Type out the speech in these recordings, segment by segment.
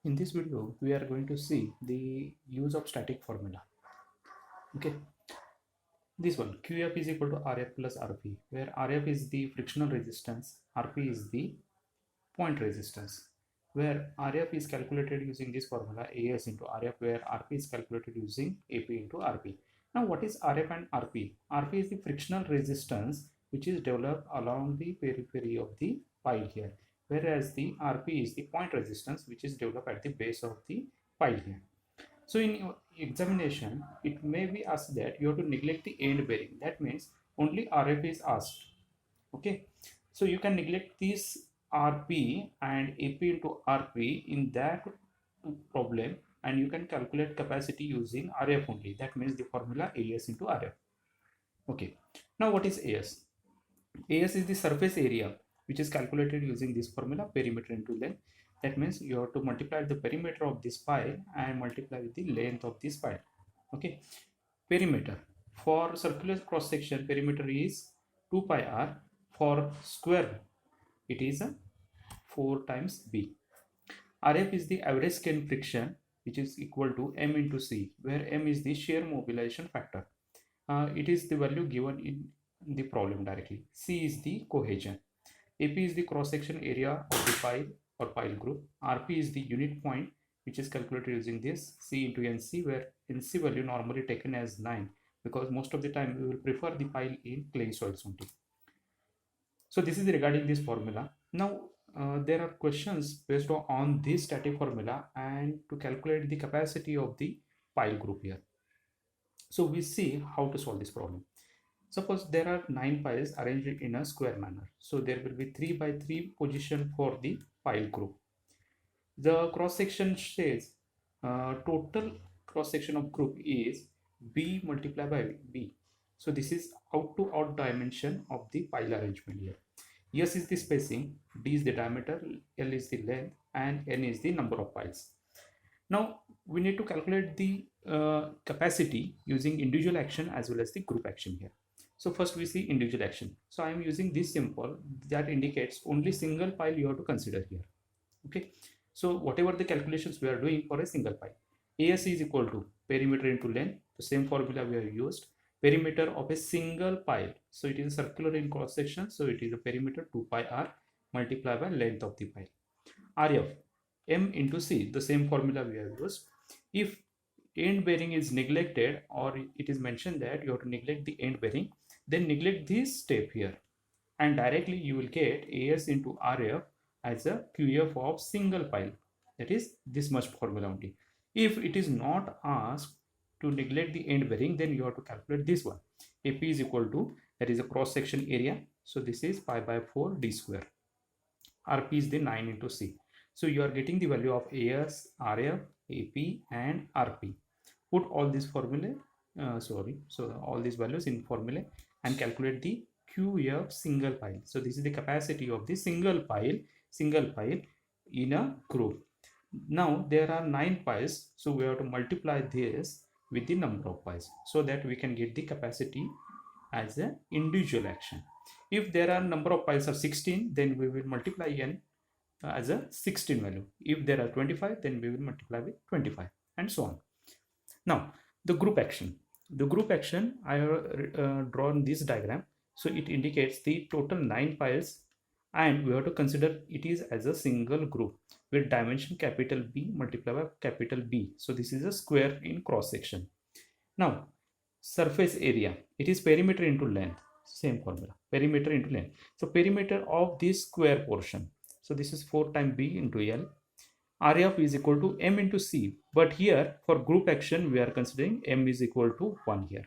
In this video, we are going to see the use of static formula. Okay, this one QF is equal to RF plus RP, where RF is the frictional resistance, RP is the point resistance, where RF is calculated using this formula AS into RF, where RP is calculated using AP into RP. Now, what is RF and RP? RP is the frictional resistance which is developed along the periphery of the pile here, whereas the RP is the point resistance which is developed at the base of the pile here. So in your examination, it may be asked that you have to neglect the end bearing. That means only RF is asked. Okay, so you can neglect this RP and AP into RP in that problem, and you can calculate capacity using RF only. That means the formula AS into RF. Okay, now what is AS? AS is the surface area which is calculated using this formula, perimeter into length. That means you have to multiply the perimeter of this pile and multiply with the length of this pile. Okay, perimeter for circular cross section, perimeter is 2 pi r. For square, it is 4 times b. RF is the average skin friction, which is equal to m into c, where m is the shear mobilization factor. It is the value given in the problem directly. C is the cohesion. AP is the cross section area of the pile or pile group. RP is the unit point which is calculated using this C into NC, where NC value normally taken as 9, because most of the time we will prefer the pile in clay soils only. So this is regarding this formula. Now there are questions based on this static formula and to calculate the capacity of the pile group here. So we see how to solve this problem. Suppose there are 9 piles arranged in a square manner. So there will be 3 by 3 position for the pile group. The cross section says total cross section of group is B multiplied by B. So this is out to out dimension of the pile arrangement here. S is the spacing, D is the diameter, L is the length, and N is the number of piles. Now we need to calculate the capacity using individual action as well as the group action here. So first we see individual action. So I am using this symbol that indicates only single pile you have to consider here. Okay. So whatever the calculations we are doing for a single pile, AS is equal to perimeter into length. The same formula we have used. Perimeter of a single pile. So it is circular in cross section. So it is a perimeter 2 pi r multiplied by length of the pile. RF, M into C. The same formula we have used. If end bearing is neglected, or it is mentioned that you have to neglect the end bearing, then neglect this step here, and directly you will get AS into RF as a QF of single pile. That is this much formula only. If it is not asked to neglect the end bearing, then you have to calculate this one. AP is equal to, that is a cross section area. So this is pi by 4 d square. RP is the 9 into C. So you are getting the value of AS, RF, AP and RP. Put all these formula, so all these values in formula and calculate the QF single pile. So this is the capacity of the single pile in a group. Now there are 9 piles, so we have to multiply this with the number of piles so that we can get the capacity as an individual action. If there are number of piles of 16, then we will multiply n as a 16 value. If there are 25, then we will multiply with 25 and so on. Now the group action. The group action, I have drawn this diagram. So it indicates the total 9 piles, and we have to consider it is as a single group with dimension capital B multiplied by capital B. So this is a square in cross section. Now surface area, it is perimeter into length. Same formula, perimeter into length. So perimeter of this square portion. So this is 4 times B into L. RF is equal to M into C, but here for group action we are considering M is equal to 1 here.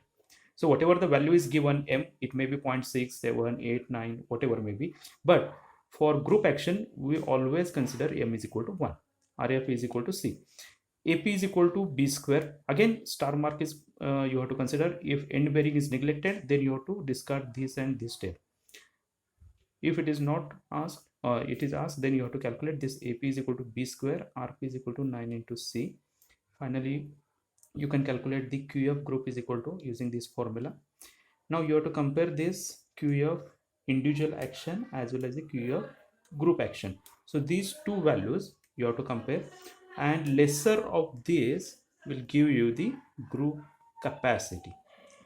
So whatever the value is given M, it may be 0.6, 7, 8, 9, whatever may be, but for group action we always consider M is equal to 1. RF is equal to C. AP is equal to B square. Again star mark is you have to consider. If end bearing is neglected, then you have to discard this and this step. If it is not asked, it is asked, then you have to calculate this. AP is equal to B square, RP is equal to 9 into C. Finally, you can calculate the QF group is equal to using this formula. Now you have to compare this QF individual action as well as the QF group action. So these two values you have to compare. and lesser of this will give you the group capacity,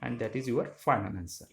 and that is your final answer.